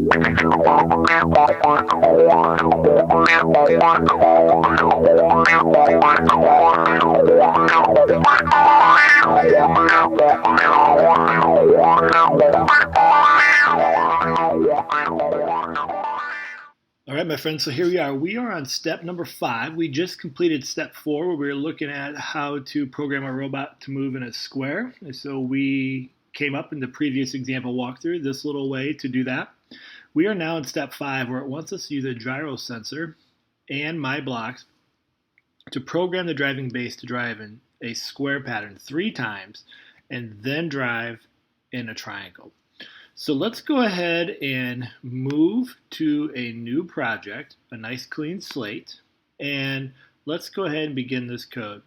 All right, my friends, so here we are. We are on step number 5. We just completed step 4 where we were looking at how to program a robot to move in a square. And so we came up in the previous example walkthrough this little way to do that. We are now in step 5 where it wants us to use a gyro sensor and my blocks to program the driving base to drive in a square pattern 3 times and then drive in a triangle. So let's go ahead and move to a new project, a nice clean slate, and let's go ahead and begin this code.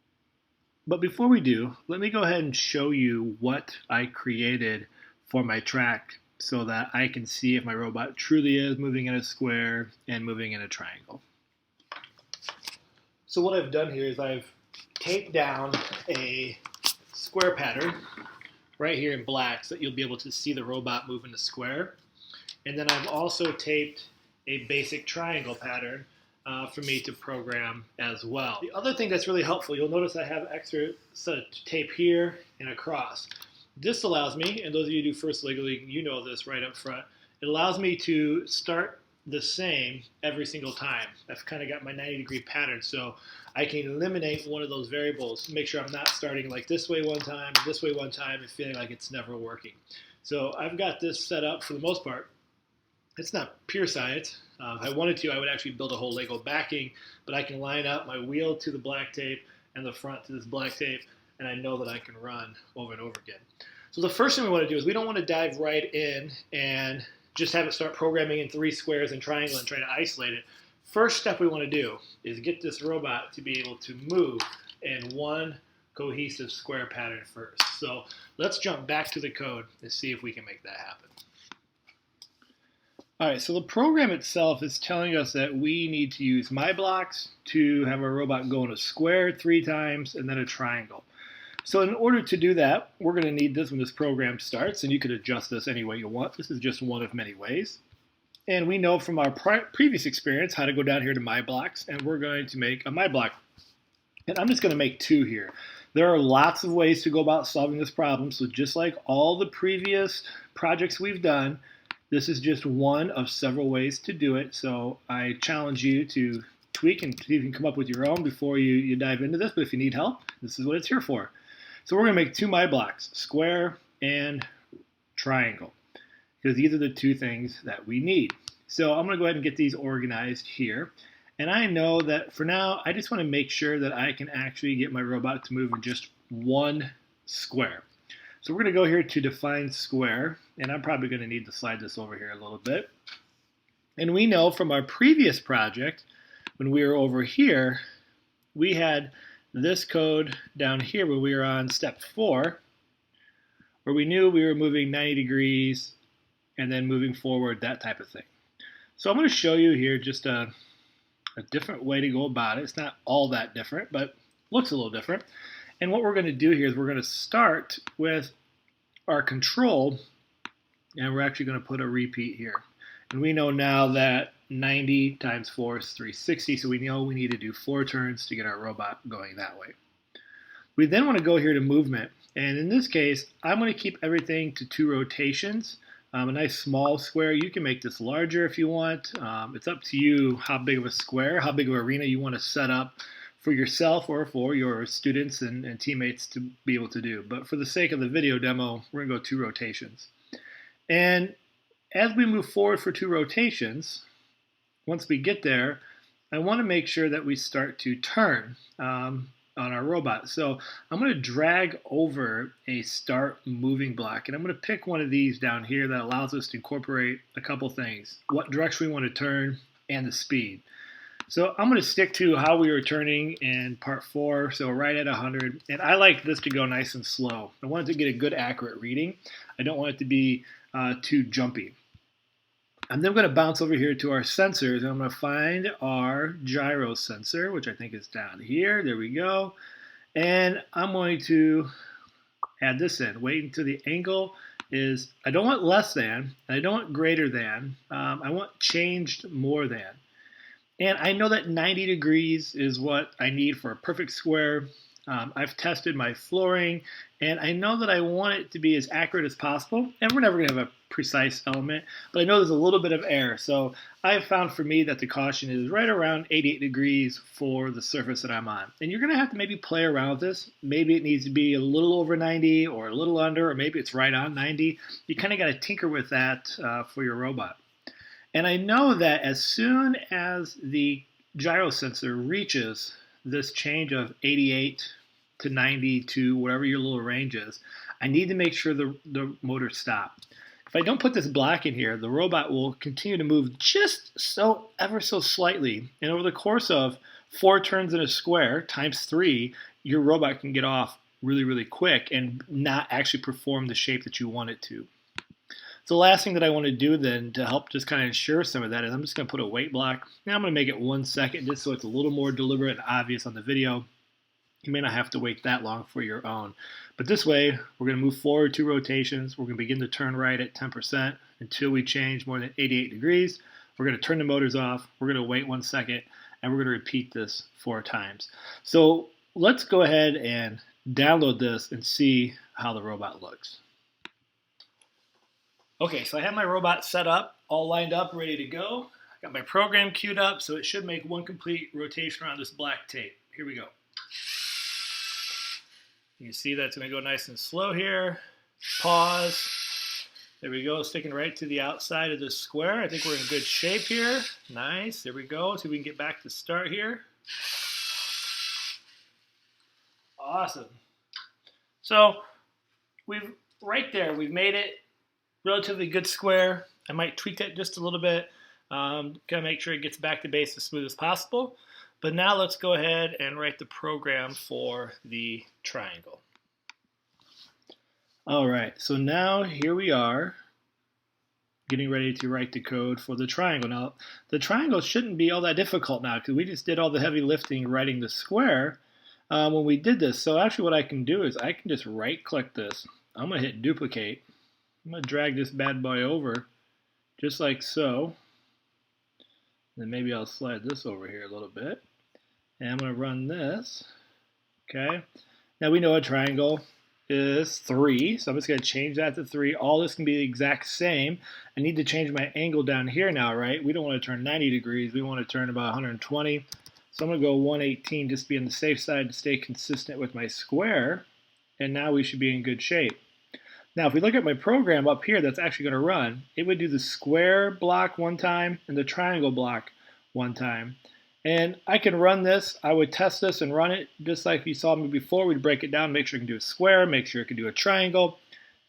But before we do, let me go ahead and show you what I created for my track so that I can see if my robot truly is moving in a square and moving in a triangle. So what I've done here is I've taped down a square pattern right here in black so that you'll be able to see the robot move in the square. And then I've also taped a basic triangle pattern for me to program as well. The other thing that's really helpful, you'll notice I have extra set of tape here and across. This allows me, and those of you who do First LEGO League, you know this right up front, it allows me to start the same every single time. I've kind of got my 90-degree pattern, so I can eliminate one of those variables, make sure I'm not starting like this way one time, and feeling like it's never working. So I've got this set up for the most part. It's not pure science. If I wanted to, I would actually build a whole Lego backing, but I can line up my wheel to the black tape and the front to this black tape, and I know that I can run over and over again. So the first thing we want to do is we don't want to dive right in and just have it start programming in 3 squares and triangle and try to isolate it. First step we want to do is get this robot to be able to move in one cohesive square pattern first. So let's jump back to the code and see if we can make that happen. All right, so the program itself is telling us that we need to use my blocks to have our robot go in a square 3 times and then a triangle. So in order to do that, we're going to need this when this program starts, and you could adjust this any way you want. This is just one of many ways. And we know from our previous experience how to go down here to my blocks, and we're going to make a my block. And I'm just going to make 2 here. There are lots of ways to go about solving this problem, so just like all the previous projects we've done, this is just one of several ways to do it. So I challenge you to tweak and see if you can come up with your own before you dive into this, but if you need help, this is what it's here for. So we're going to make 2 my blocks, square and triangle, because these are the 2 things that we need. So I'm going to go ahead and get these organized here. And I know that for now, I just want to make sure that I can actually get my robot to move in just 1 square. So we're going to go here to define square, and I'm probably going to need to slide this over here a little bit. And we know from our previous project, when we were over here, we had this code down here where we were on step 4, where we knew we were moving 90 degrees and then moving forward, that type of thing. So I'm going to show you here just a different way to go about it. It's not all that different, but looks a little different. And what we're going to do here is we're going to start with our control, and we're actually going to put a repeat here. And we know now that 90 times 4 is 360, so we know we need to do 4 turns to get our robot going that way. We then want to go here to movement, and in this case, I'm going to keep everything to 2 rotations. A nice small square. You can make this larger if you want. It's up to you how big of a square, how big of an arena you want to set up for yourself or for your students and teammates to be able to do. But for the sake of the video demo, we're going to go 2 rotations. And as we move forward for 2 rotations, once we get there, I want to make sure that we start to turn on our robot. So I'm going to drag over a start moving block, and I'm going to pick one of these down here that allows us to incorporate a couple things: what direction we want to turn and the speed. So I'm going to stick to how we were turning in part 4, so right at 100. And I like this to go nice and slow. I want it to get a good accurate reading. I don't want it to be too jumpy. I'm then going to bounce over here to our sensors, and I'm going to find our gyro sensor, which I think is down here. There we go. And I'm going to add this in. Wait until the angle is I don't want less than, and I don't want greater than. I want changed more than. And I know that 90 degrees is what I need for a perfect square. I've tested my flooring, and I know that I want it to be as accurate as possible. And we're never going to have a precise element, but I know there's a little bit of error. So I've found for me that the caution is right around 88 degrees for the surface that I'm on. And you're going to have to maybe play around with this. Maybe it needs to be a little over 90 or a little under, or maybe it's right on 90. You kind of got to tinker with that for your robot. And I know that as soon as the gyro sensor reaches this change of 88 to 90 to whatever your little range is, I need to make sure the motor stops. If I don't put this block in here, the robot will continue to move just ever so slightly. And over the course of 4 turns in a square times 3, your robot can get off really, really quick and not actually perform the shape that you want it to. So the last thing that I want to do then to help just kind of ensure some of that is I'm just going to put a weight block. Now I'm going to make it 1 second just so it's a little more deliberate and obvious on the video. You may not have to wait that long for your own. But this way, we're going to move forward 2 rotations. We're going to begin to turn right at 10% until we change more than 88 degrees. We're going to turn the motors off. We're going to wait 1 second, and we're going to repeat this 4 times. So let's go ahead and download this and see how the robot looks. Okay, so I have my robot set up, all lined up, ready to go. I got my program queued up, so it should make 1 complete rotation around this black tape. Here we go. You can see that's going to go nice and slow here. Pause. There we go, sticking right to the outside of this square. I think we're in good shape here. Nice, there we go. See if we can get back to start here. Awesome. So we've made it relatively good square. I might tweak that just a little bit. Gotta make sure it gets back to base as smooth as possible. But now let's go ahead and write the program for the triangle. All right, so now here we are getting ready to write the code for the triangle. Now, the triangle shouldn't be all that difficult now because we just did all the heavy lifting writing the square when we did this. So actually what I can do is I can just right-click this. I'm going to hit duplicate. I'm going to drag this bad boy over just like so. Then maybe I'll slide this over here a little bit. And I'm going to run this. Okay. Now we know a triangle is 3, so I'm just going to change that to 3. All this can be the exact same. I need to change my angle down here now, right? We don't want to turn 90 degrees. We want to turn about 120. So I'm going to go 118 just to be on the safe side to stay consistent with my square. And now we should be in good shape. Now, if we look at my program up here that's actually going to run, it would do the square block 1 time and the triangle block 1 time. And I can run this. I would test this and run it just like you saw me before. We'd break it down, make sure it can do a square, make sure it can do a triangle.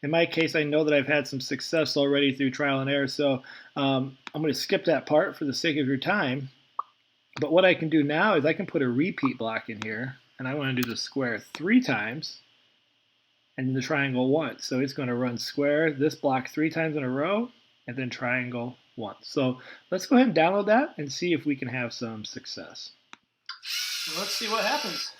In my case, I know that I've had some success already through trial and error, so I'm going to skip that part for the sake of your time. But what I can do now is I can put a repeat block in here, and I want to do the square 3 times and the triangle once. So it's going to run square, this block 3 times in a row, and then triangle once. So let's go ahead and download that and see if we can have some success. Let's see what happens.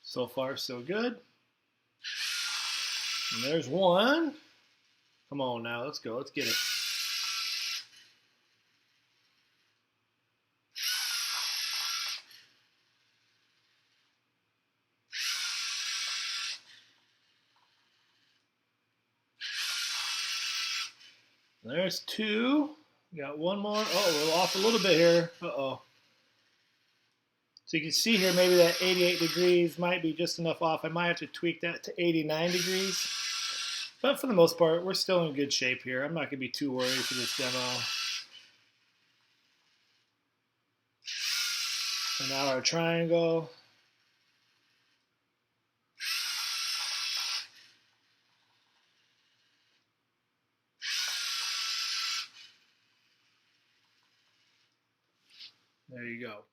So far, so good. And there's 1. Come on now, let's go, let's get it. There's 2. Got 1 more. Oh, we're off a little bit here. Uh-oh. So you can see here maybe that 88 degrees might be just enough off. I might have to tweak that to 89 degrees. But for the most part, we're still in good shape here. I'm not going to be too worried for this demo. And now our triangle. There you go.